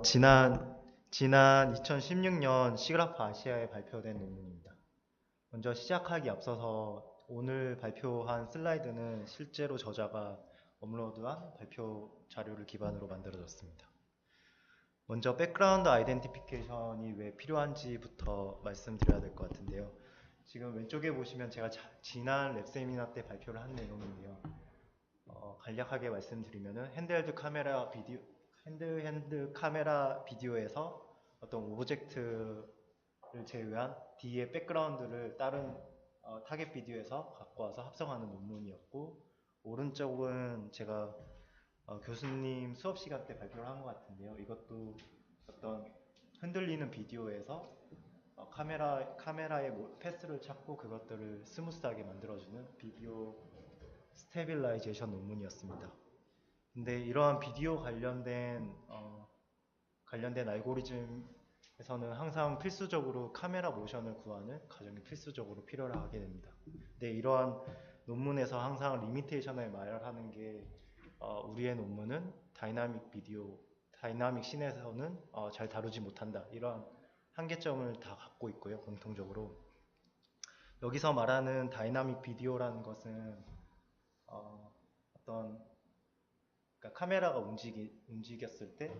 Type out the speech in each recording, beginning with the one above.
지난 2016년 시그라프 아시아에 발표된 논문입니다. 먼저 시작하기 앞서서 오늘 발표한 슬라이드는 실제로 저자가 업로드한 발표 자료를 기반으로 만들어졌습니다. 먼저 백그라운드 아이덴티피케이션이 왜 필요한지부터 말씀드려야 될 것 같은데요. 지금 왼쪽에 보시면 제가 지난 랩 세미나 때 발표를 한 내용인데요. 간략하게 말씀드리면은 핸드 카메라 비디오에서 어떤 오브젝트를 제외한 뒤에 백그라운드를 다른 타겟 비디오에서 갖고 와서 합성하는 논문이었고, 오른쪽은 제가 교수님 수업 시간 때 발표를 한 것 같은데요. 이것도 어떤 흔들리는 비디오에서 카메라의 패스를 찾고 그것들을 스무스하게 만들어주는 비디오 스테빌라이제이션 논문이었습니다. 근데 이러한 비디오 관련된 알고리즘에서는 항상 필수적으로 카메라 모션을 구하는 과정이 필수적으로 필요로 하게 됩니다. 근데 이러한 논문에서 항상 리미테이션을 말하는 게 우리의 논문은 다이나믹 씬에서는 잘 다루지 못한다. 이러한 한계점을 다 갖고 있고요, 공통적으로. 여기서 말하는 다이나믹 비디오라는 것은 어떤 그러니까 움직였을 때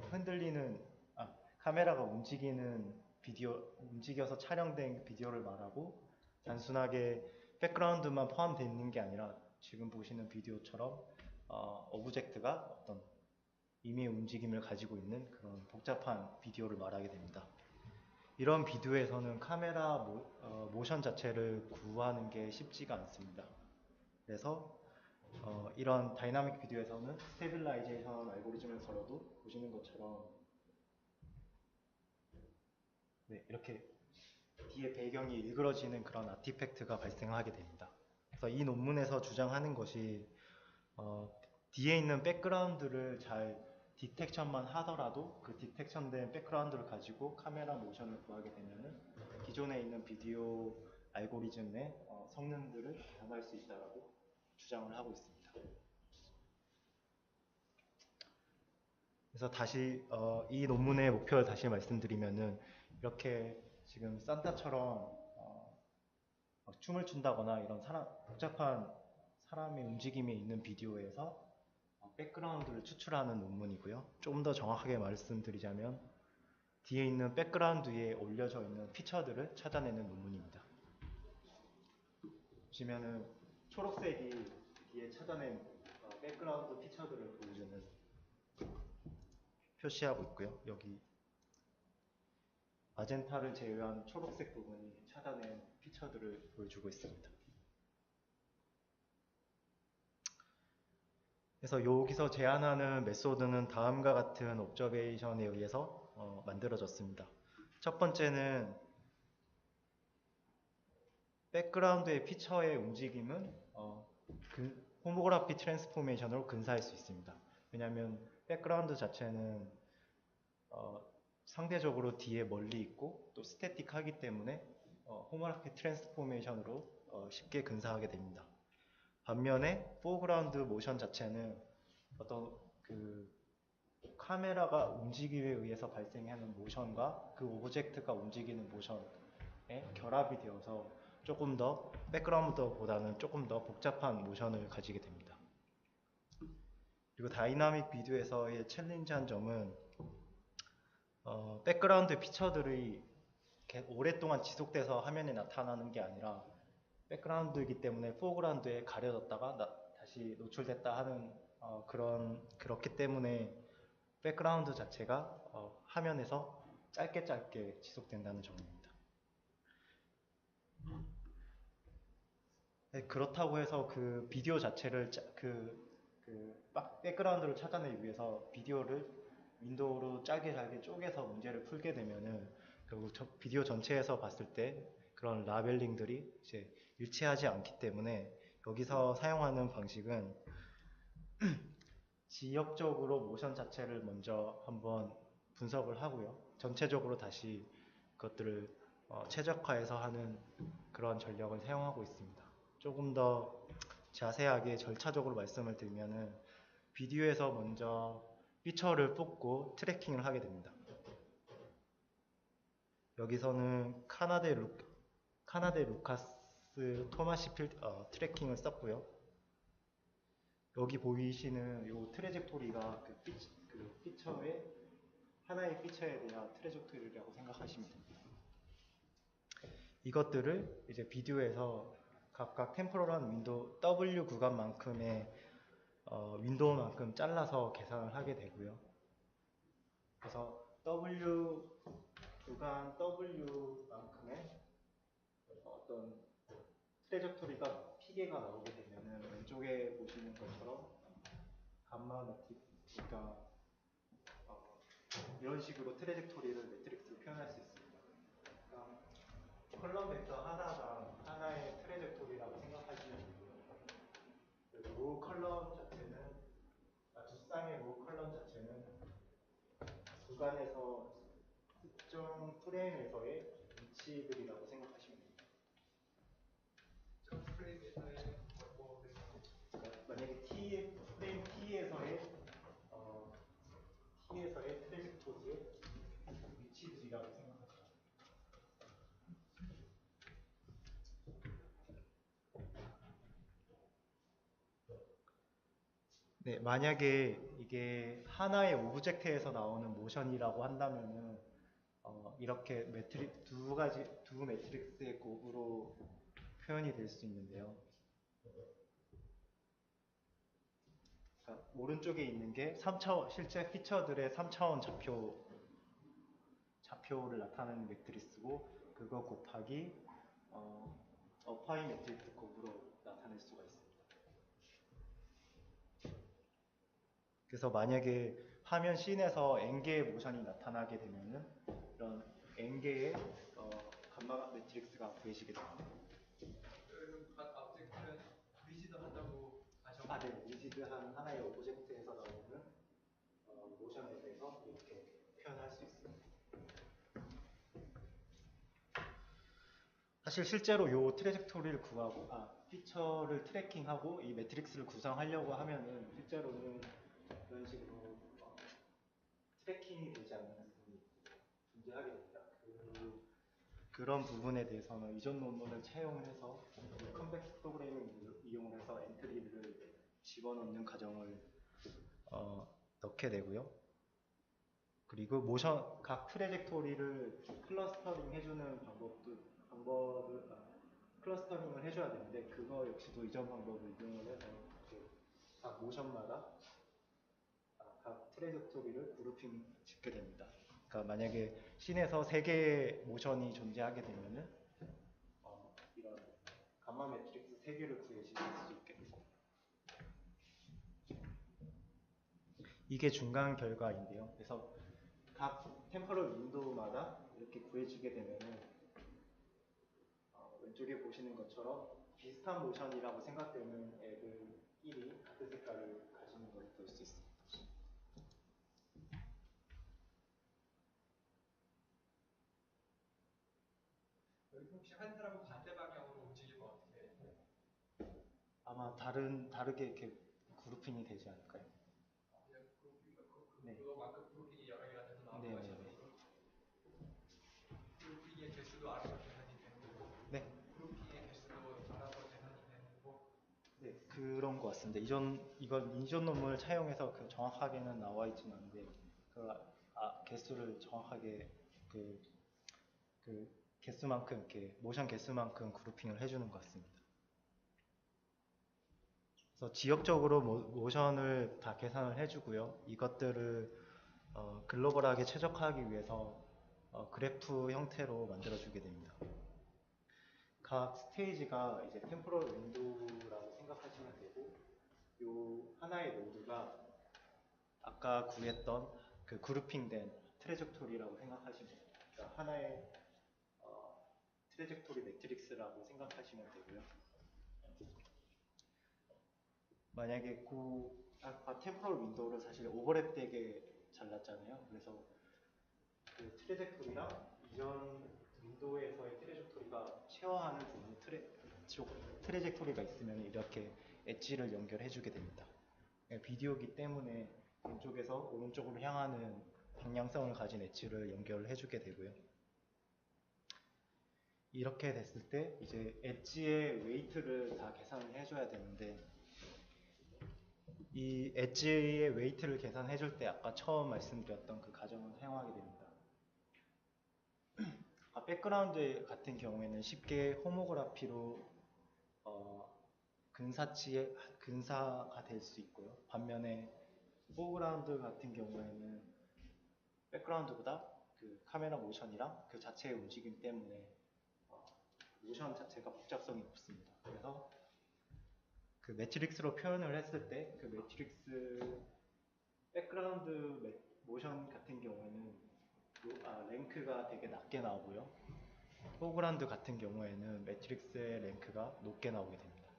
카메라가 움직여서 촬영된 비디오를 말하고, 단순하게 백그라운드만 포함되어 있는 게 아니라 지금 보시는 비디오처럼 오브젝트가 어떤 이미의 움직임을 가지고 있는 그런 복잡한 비디오를 말하게 됩니다. 이런 비디오에서는 카메라 모션 자체를 구하는 게 쉽지가 않습니다. 그래서 이런 다이나믹 비디오에서는 스테빌라이제이션 알고리즘을 걸어도 보시는 것처럼 이렇게 뒤에 배경이 일그러지는 그런 아티팩트가 발생하게 됩니다. 그래서 이 논문에서 주장하는 것이 뒤에 있는 백그라운드를 잘 디텍션만 하더라도 그 디텍션된 백그라운드를 가지고 카메라 모션을 구하게 되면은 기존에 있는 비디오 알고리즘의 성능들을 변할 수 있다고 주장을 하고 있습니다. 그래서 다시 이 논문의 목표를 다시 말씀드리면은, 이렇게 지금 산타처럼 춤을 춘다거나 이런 복잡한 사람의 움직임이 있는 비디오에서 백그라운드를 추출하는 논문이고요. 조금 더 정확하게 말씀드리자면 뒤에 있는 백그라운드 위에 올려져 있는 피처들을 찾아내는 논문입니다. 보시면은 초록색이 뒤에 찾아낸 백그라운드 피처들을 보여주는 표시하고 있고요. 여기 마젠타를 제외한 초록색 부분이 찾아낸 피처들을 보여주고 있습니다. 그래서 여기서 제안하는 메소드는 다음과 같은 옵저베이션에 의해서 만들어졌습니다. 첫 번째는 백그라운드의 피처의 움직임은 호모그라피 트랜스포메이션으로 근사할 수 있습니다. 왜냐하면 백그라운드 자체는 상대적으로 뒤에 멀리 있고 또 스태틱하기 때문에 호모그라피 트랜스포메이션으로 쉽게 근사하게 됩니다. 반면에 포그라운드 모션 자체는 어떤 카메라가 움직임에 의해서 발생하는 모션과 그 오브젝트가 움직이는 모션에 결합이 되어서 조금 더 백그라운드보다는 조금 더 복잡한 모션을 가지게 됩니다. 그리고 다이나믹 비디오에서의 챌린지한 점은 백그라운드 피처들이 오랫동안 지속돼서 화면에 나타나는 게 아니라 백그라운드이기 때문에 포그라운드에 가려졌다가 다시 노출됐다 하는 그렇기 때문에 백그라운드 자체가 화면에서 짧게 지속된다는 점입니다. 네, 그렇다고 해서 그 비디오 자체를 백그라운드를 찾아내기 위해서 비디오를 윈도우로 짧게 쪼개서 문제를 풀게 되면은 결국 비디오 전체에서 봤을 때 그런 라벨링들이 이제 일치하지 않기 때문에 여기서 사용하는 방식은 지역적으로 모션 자체를 먼저 한번 분석을 하고요. 전체적으로 다시 그것들을 최적화해서 하는 그런 전략을 사용하고 있습니다. 조금 더 자세하게 절차적으로 말씀을 드리면은 비디오에서 먼저 피처를 뽑고 트래킹을 하게 됩니다. 여기서는 카나데 루카스 토마시 트래킹을 썼고요. 여기 보이시는 이 트레젝토리가 그 피처의 하나의 피처에 대한 트레젝토리라고 생각하시면 됩니다. 이것들을 이제 비디오에서 각각 템포럴한 윈도우 W 구간만큼의 윈도우만큼 잘라서 계산을 하게 되고요. 그래서 구간 W만큼의 어떤 트레젝토리가 피계가 나오게 되면은 왼쪽에 보시는 것처럼 감마 매트릭스가 이런 식으로 트레젝토리를 매트릭스로 표현할 수 있습니다. 그러니까 컬럼 벡터 하나가 하나의 트레젝토리라고 생각하시면 되고요. 로우 컬럼 자체는 두 쌍의 로우 컬럼 자체는 구간에서 특정 프레임에서의 위치들이라고 생각하시면 됩니다. 만약에 프레임 T에서의 트레젝토리의 위치들이라고 생각하시면 됩니다. 네, 만약에 이게 하나의 오브젝트에서 나오는 모션이라고 한다면은 이렇게 두 매트릭스의 곱으로 표현이 될 수 있는데요. 그러니까 오른쪽에 있는 게 실제 피처들의 3차원 좌표를 나타내는 매트리스고 그거 곱하기 어파인 매트리스 곱으로 나타낼 수가 있습니다. 그래서 만약에 화면 씬에서 n개의 모션이 나타나게 되면은 이런 n개의 감마 매트릭스가 구해지게 됩니다. 그럼 각 오브젝트는 리지드 한다고 하셨고 네. 리지드한 하나의 오브젝트에서 나오는 모션에 대해서 이렇게 표현할 수 있습니다. 사실 실제로 이 트레젝토리를 구하고 피처를 트래킹하고 이 매트릭스를 구성하려고 하면은 실제로는 이런 식으로 트래킹이 되지 않는 부분이 존재하게 됩니다. 그런 부분에 대해서는 이전 논문을 채용해서 컨벡스 프로그래밍을 이용해서 엔트리를 집어넣는 과정을 넣게 되고요. 그리고 각 트레젝토리를 클러스터링 해주는 클러스터링을 해줘야 되는데 그거 역시도 이전 방법을 이용을 해서 각 모션마다 각 트레젝토리를 그룹핑 짓게 됩니다. 그러니까 만약에 씬에서 3개의 모션이 존재하게 되면은 이런 감마 매트릭스 3개를 구해질 수 있게 됩니다. 이게 중간 결과인데요. 그래서 각 템포럴 윈도우마다 이렇게 구해지게 되면은 왼쪽에 보시는 것처럼 비슷한 모션이라고 생각되는 애들끼리 같은 색깔을 가지는 걸 볼 수 있습니다. 여기서 혹시 한 사람은 반대 방향으로 움직이면 어떻게 해요? 아마 다르게 이렇게 그룹핑이 되지 않을까요? 네. 그거만큼 그룹핑이 여러 개가 돼서 나오는 네, 거죠. 그룹핑의 개수도 알아서 계산이 되는 거고 네. 그룹핑의 개수도 알아서 계산이 되는 거고 네, 그런 것 같습니다. 이건 이전 논문을 차용해서 정확하게는 나와 있지는 않은데, 개수를 정확하게 개수만큼, 이렇게, 모션 개수만큼 그룹핑을 해주는 것 같습니다. 그래서 지역적으로 모션을 다 계산을 해주고요. 이것들을 글로벌하게 최적화하기 위해서 그래프 형태로 만들어주게 됩니다. 각 스테이지가 이제 템포럴 윈도우라고 생각하시면 되고, 요 하나의 노드가 아까 구했던 그 그룹핑된 트레젝토리라고 생각하시면 됩니다. 그러니까 하나의 트레젝토리 매트릭스라고 생각하시면 되고요. 만약에 아까 템포럴 윈도우를 사실 오버랩되게 잘랐잖아요. 그래서 그 트레젝토리랑 이전 윈도우에서의 트레젝토리가 쉐어하는 부분 트레젝토리가 있으면 이렇게 엣지를 연결해 주게 됩니다. 비디오기 때문에 왼쪽에서 오른쪽으로 향하는 방향성을 가진 엣지를 연결을 해주게 되고요. 이렇게 됐을 때 이제 엣지의 웨이트를 다 계산을 해줘야 되는데, 이 엣지의 웨이트를 계산해줄 때 아까 처음 말씀드렸던 그 가정을 사용하게 됩니다. 백그라운드 같은 경우에는 쉽게 호모그라피로 근사가 될 수 있고요. 반면에 포그라운드 같은 경우에는 백그라운드보다 그 카메라 모션이랑 그 자체의 움직임 때문에 모션 자체가 복잡성이 높습니다. 그래서 그 매트릭스로 표현을 했을 때 그 매트릭스 백그라운드 모션 같은 경우에는 랭크가 되게 낮게 나오고요. 포그라운드 같은 경우에는 매트릭스의 랭크가 높게 나오게 됩니다.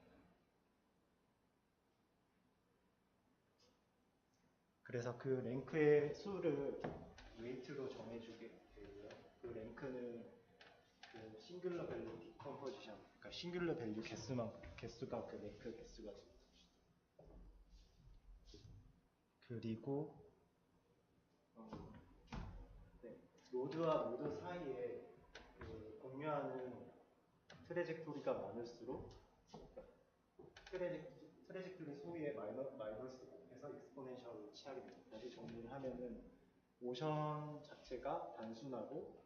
그래서 그 랭크의 수를 웨이트로 정해주게 되고요. 그 랭크는 그 싱글러 밸류 디컴포지션, 그러니까 싱글러 밸류 개수가 그 랭크 개수가 됩니다. 그리고 노드와 노드 사이에 그 공유하는 트래젝토리가 많을수록 트래젝토리 소위의 마이너스 곱해서 익스포넨셜을 취하게 됩니다. 다시 정리를 하면은 모션 자체가 단순하고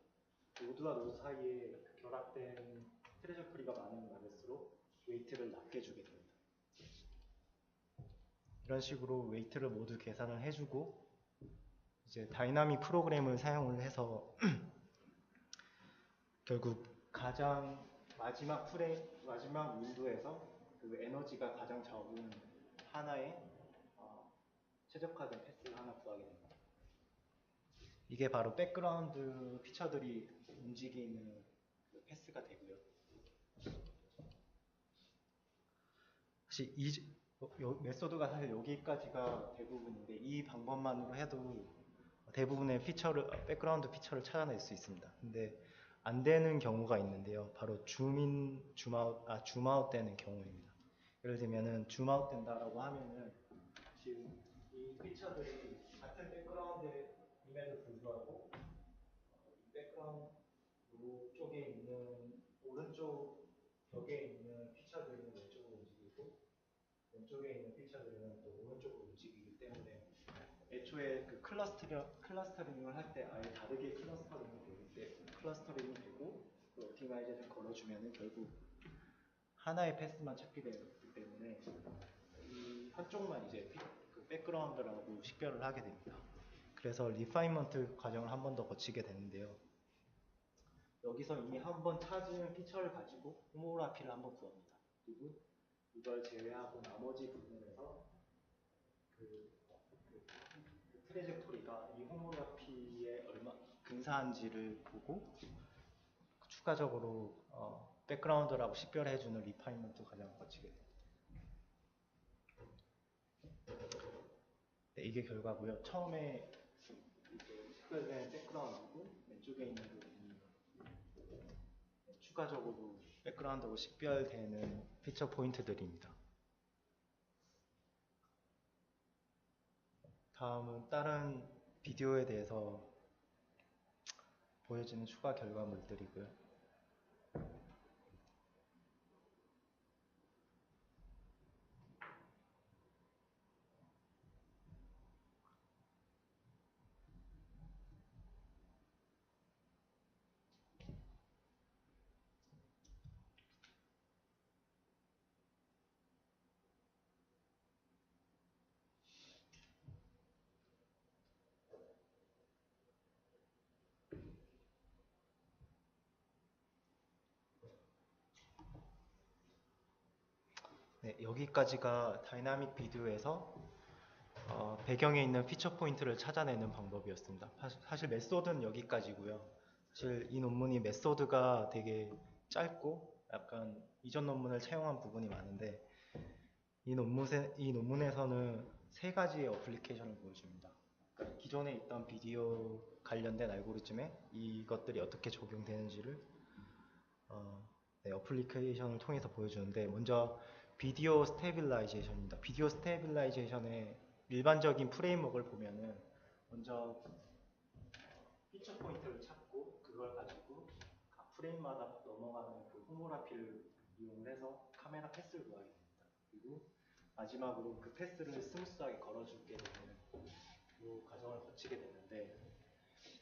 노드와 노드 사이에 결합된 트래젝토리가 많을수록 웨이트를 낮게 주게 됩니다. 이런 식으로 웨이트를 모두 계산을 해주고 이제 다이나믹 프로그램을 사용을 해서 결국 가장 마지막 윈도에서 그 에너지가 가장 적은 하나의 최적화된 패스를 하나 구하게 됩니다. 이게 바로 백그라운드 피처들이 움직이는 그 패스가 되고요. 사실 메소드가 사실 여기까지가 대부분인데 이 방법만으로 해도 대부분의 백그라운드 피처를 찾아낼 수 있습니다. 근데 안 되는 경우가 있는데요. 바로 줌아웃 되는 경우입니다. 예를 들면은 줌아웃 된다라고 하면은 지금 이 피처들이 같은 백그라운드임에도 불구하고 백그라운드 쪽에 있는 오른쪽 벽에 있는 피처들은 왼쪽으로 움직이고 왼쪽에 있는 피처들은 또 오른쪽으로 움직이기 때문에 애초에 그 클러스터링을 할 때 아예 다르게 클러스터링이 되고 그 옵티마이제이션 걸어주면은 결국 하나의 패스만 찾게 되기 때문에 이 한쪽만 이제 그 백그라운드라고 식별을 하게 됩니다. 그래서 리파인먼트 과정을 한 번 더 거치게 되는데요. 여기서 이미 한 번 찾은 피처를 가지고 호모그라피를 한번 구합니다. 그리고 이걸 제외하고 나머지 부분에서 그 트래젝토리가 이 호모그라피에 얼마 근사한지를 보고 추가적으로 백그라운드라고 식별해주는 리파인먼트 과정을 거치게 됩니다. 네, 이게 결과고요. 처음에 식별된 백그라운드고 왼쪽에 있는 부분이 추가적으로 백그라운드로 식별되는 피처 포인트들입니다. 다음은 다른 비디오에 대해서 보여지는 추가 결과물들이고요. 네, 여기까지가 다이나믹 비디오에서 배경에 있는 피처 포인트를 찾아내는 방법이었습니다. 사실 메소드는 여기까지고요. 사실 이 논문이 메소드가 되게 짧고 약간 이전 논문을 차용한 부분이 많은데 이 논문에서는 세 가지의 어플리케이션을 보여줍니다. 그러니까 기존에 있던 비디오 관련된 알고리즘에 이것들이 어떻게 적용되는지를 어플리케이션을 통해서 보여주는데, 먼저 비디오 스테빌라이제이션입니다. 비디오 스테빌라이제이션의 일반적인 프레임워크를 보면은 먼저 피처 포인트를 찾고 그걸 가지고 각 프레임마다 넘어가는 그 호모라피를 이용해서 카메라 패스를 구하게 됩니다. 그리고 마지막으로 그 패스를 스무스하게 걸어주게 되는 이 과정을 거치게 되는데,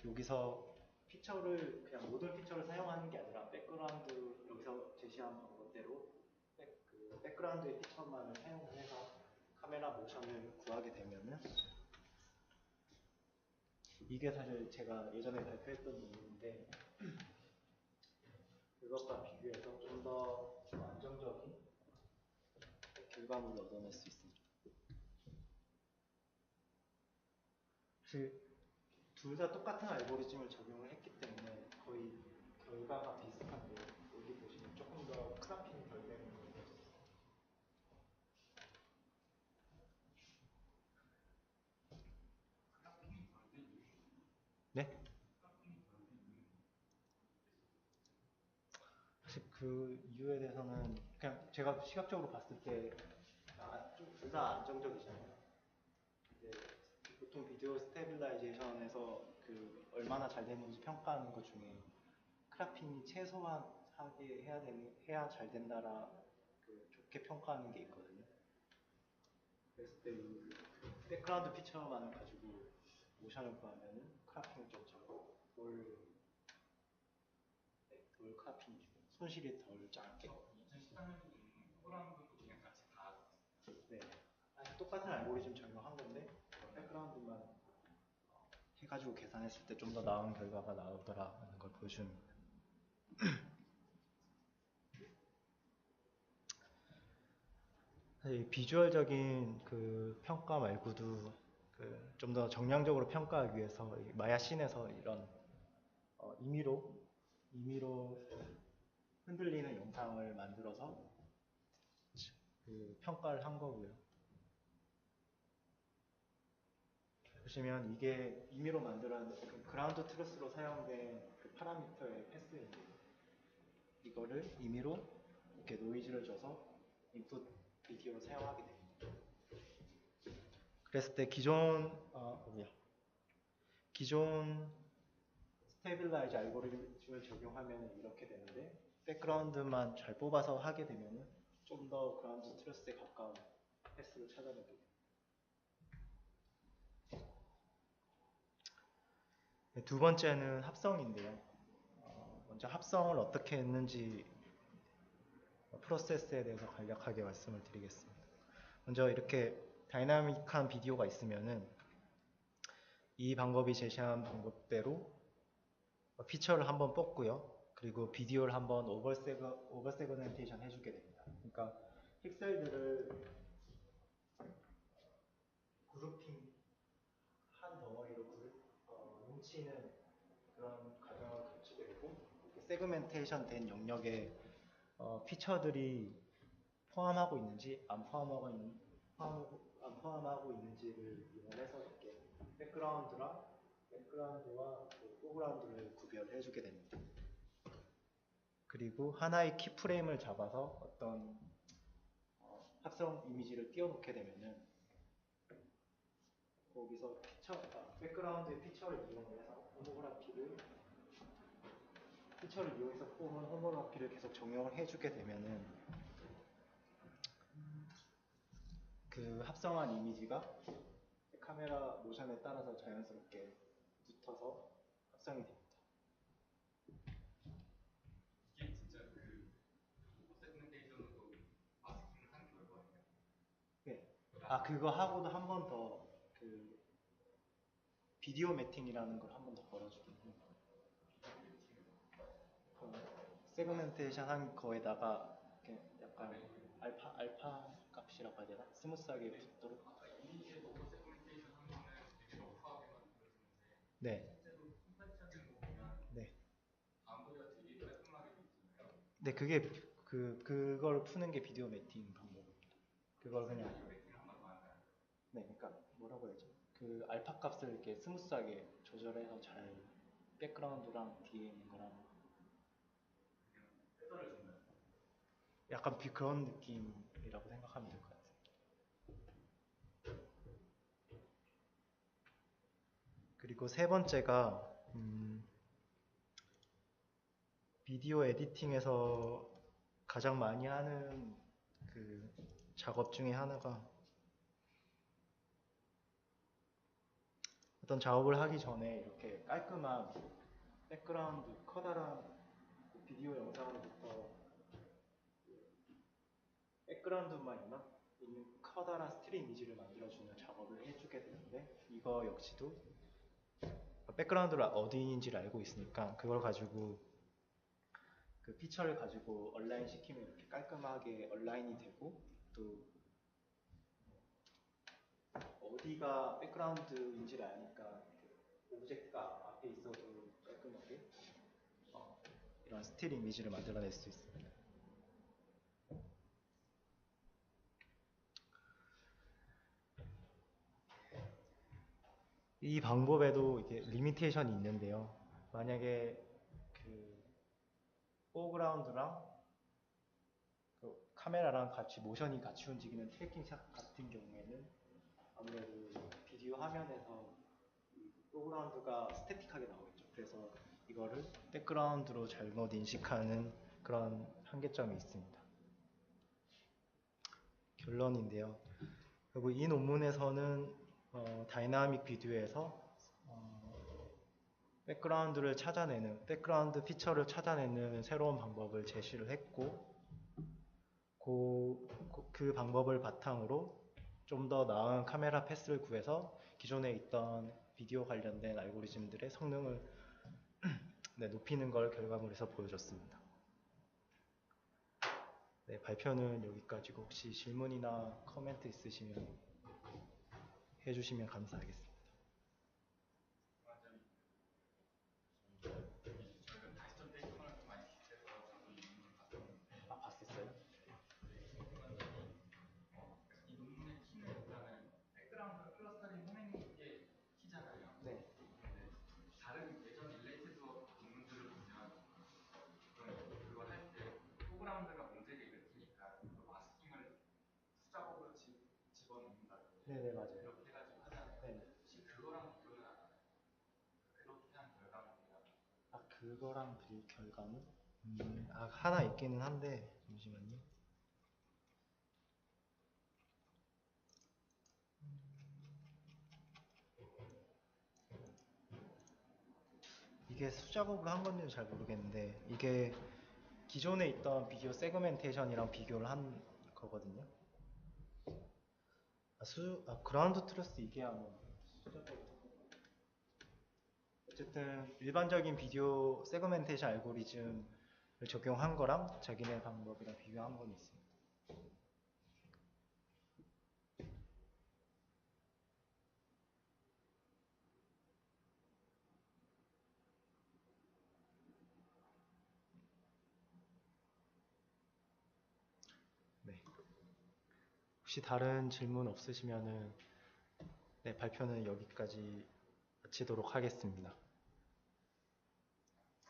여기서 피처를 그냥 모든 피처를 사용하는 게 아니라 백그라운드, 여기서 제시한 방법대로 그 백그라운드의 피처만을 사용해서 카메라 모션을 구하게 되면은, 이게 사실 제가 예전에 발표했던 논문인데 그것과 비교해서 좀 더 안정적인 결과물을 얻어낼 수 있습니다. 둘 다 똑같은 알고리즘을 적용을 했기 때문에 거의 결과가 비슷한데, 여기 보시면 조금 더 크라핑이 덜 되는 걸 볼 수 있어요. 네? 사실 그 이유에 대해서는 그냥 제가 시각적으로 봤을 때 둘 다 안정적이잖아요. 근데 보통 비디오 스테빌라이제이션에서 그 얼마나 잘 되는지 평가하는 것 중에 크라핑이 최소한하게 해야 잘 된다라 그 좋게 평가하는 게 있거든요. 그랬을 때 이 백그라운드 피처만을 가지고 모션을 구하면은 크라핑이 좀 적고 볼 크라핑이 손실이 덜 작게. 2014년도도 호랑도 그냥 같이 다 네. 똑같은 알고리즘 적용한 건데 백그라운드만 해가지고 계산했을 때 좀 더 나은 결과가 나오더라는 걸 보여줍니다. 사실 비주얼적인 그 평가 말고도 그 좀 더 정량적으로 평가하기 위해서 마야씬에서 이런 임의로 흔들리는 영상을 만들어서 그 평가를 한 거고요. 보시면 이게 임의로 만들어낸 그 그라운드 트루스로 사용된 그 파라미터의 패스인데, 이거를 임의로 이렇게 노이즈를 줘서 인풋 비디오로 사용하게 됩니다. 그랬을 때 기존 스테빌라이즈 알고리즘을 적용하면 이렇게 되는데, 백그라운드만 잘 뽑아서 하게 되면 좀 더 그라운드 트러스에 가까운 패스를 찾아내게 됩니다. 두 번째는 합성인데요. 먼저 합성을 어떻게 했는지 프로세스에 대해서 간략하게 말씀을 드리겠습니다. 먼저 이렇게 다이나믹한 비디오가 있으면은 이 방법이 제시한 방법대로 피처를 한번 뽑고요. 그리고 비디오를 한번 오버세그멘테이션 해주게 됩니다. 그러니까 픽셀들을 그룹핑 한 덩어리로 뭉치는 그런 과정을 거치게 되고, 세그멘테이션 된 영역에 피처들이 포함하고 있는지 안 포함하고 있는지를 이용해서 이렇게 백그라운드와 그 포그라운드를 구별해 주게 됩니다. 그리고 하나의 키프레임을 잡아서 어떤 합성 이미지를 띄워놓게 되면은 거기서 백그라운드의 피처를 이용해서 뽑은 호모그래피를 계속 적용을 해주게 되면은 그 합성한 이미지가 카메라 모션에 따라서 자연스럽게 붙어서 합성이 됩니다. 이게 진짜 그 세그멘테이션으로 마스킹을 한 결과예요. 네. 그거 하고도 한 번 더 그 비디오 매팅이라는 걸 한 번 더 걸어주거든요. 세그멘테이션 한 거에다가 이렇게 약간 알파 값이라고 해야 되나? 스무스하게 붙도록. 이미지에 너무 세그멘테이션 한 거는 되게 러프하게 만들어지는데 네. 실제로 컴파티하는 거 보면 네. 다음보다 되게 깔끔하게 돼 있잖아요. 네, 그걸 푸는 게 비디오 매팅 방법입니다. 그걸 그냥 매팅을 한 번 더 하나요? 네, 그러니까 뭐라고 해야지? 그 알파 값을 이렇게 스무스하게 조절해서 잘 백그라운드랑 뒤에 있는 거랑 해설을 준다. 약간 그런 느낌이라고 생각하면 될 것 같아요. 그리고 세 번째가 비디오 에디팅에서 가장 많이 하는 그 작업 중에 하나가 어떤 작업을 하기 전에 이렇게 깔끔한 백그라운드, 커다란 비디오 영상으로부터 백그라운드만 있는 커다란 스틸 이미지를 만들어주는 작업을 해주게 되는데, 이거 역시도 백그라운드를 어디 있는지를 알고 있으니까 그걸 가지고 그 피처를 가지고 얼라인 시키면 이렇게 깔끔하게 얼라인이 되고, 또 어디가 백그라운드인지를 아니까 오브젝트가 앞에 있어도 깔끔하게 이런 스틸 이미지를 만들어낼 수 있습니다. 이 방법에도 이게 리미테이션이 있는데요. 만약에 그 포그라운드랑 그 카메라랑 같이 모션이 같이 움직이는 트래킹샷 같은 경우에는 아무래도 비디오 화면에서 이 포그라운드가 스태틱하게 나오겠죠. 그래서 이거를 백그라운드로 잘못 인식하는 그런 한계점이 있습니다. 결론인데요. 그리고 이 논문에서는 다이나믹 비디오에서 백그라운드를 찾아내는, 백그라운드 피처를 찾아내는 새로운 방법을 제시를 했고, 그 방법을 바탕으로 좀 더 나은 카메라 패스를 구해서 기존에 있던 비디오 관련된 알고리즘들의 성능을 네, 높이는 걸 결과물에서 보여줬습니다. 네, 발표는 여기까지고 혹시 질문이나 코멘트 있으시면 해주시면 감사하겠습니다. 저희가 다시점 데이터랑 좀 많이 비슷해서 저도 이 논문을 봤었는데 아, 봤었어요? 이 논문의 키는 일단은 백그라운드 클러스터링 해내는 게 키잖아요. 네. 근데 다른 예전 릴레이티드 논문들을 보면 그걸 할 때 포그라운드가 문제를 일으키니까 그 마스킹을 수작업으로 집어넣는다든지 네네, 맞아요. 이렇게 해가지고 하잖아요. 네. 혹시 그거랑 비교는 안 하나요? 그렇게 한 결과물이랑. 아, 그거랑 결과물? 하나 있기는 한데, 잠시만요. 이게 수작업을 한 건지는 잘 모르겠는데, 이게 기존에 있던 비디오 세그멘테이션이랑 비교를 한 거거든요. 그라운드 트루스 이게 아마 수작업. 어쨌든 일반적인 비디오 세그멘테이션 알고리즘을 적용한 거랑 자기네 방법이랑 비교한 건 있습니다. 네. 혹시 다른 질문 없으시면은 네, 발표는 여기까지 마치도록 하겠습니다.